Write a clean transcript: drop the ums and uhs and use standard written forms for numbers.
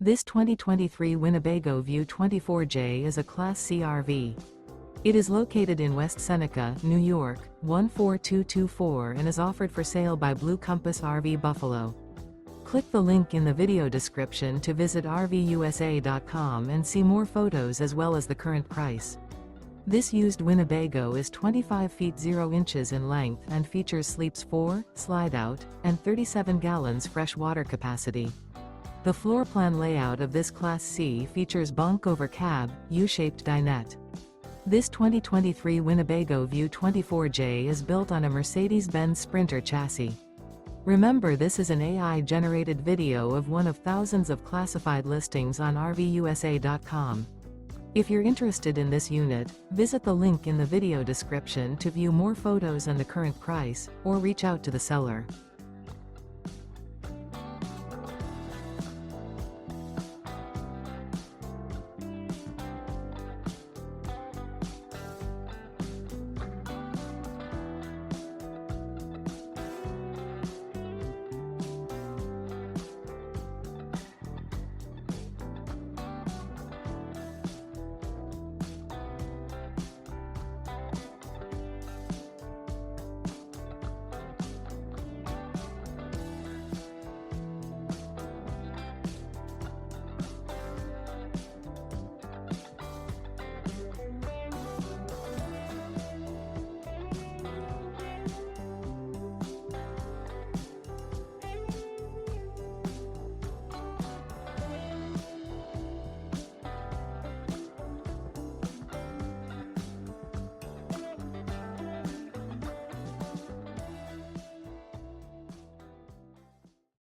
This 2023 Winnebago View 24J is a Class C RV. It is located in West Seneca, New York, 14224 and is offered for sale by Blue Compass RV Buffalo. Click the link in the video description to visit RVUSA.com and see more photos as well as the current price. This used Winnebago is 25 feet 0 inches in length and features sleeps 4, slide-out, and 37 gallons fresh water capacity. The floor plan layout of this Class C features bunk over cab, U-shaped dinette. This 2023 Winnebago View 24J is built on a Mercedes Benz Sprinter chassis. Remember, this is an AI-generated video of one of thousands of classified listings on RVUSA.com. If you're interested in this unit, visit the link in the video description to view more photos and the current price, or reach out to the seller.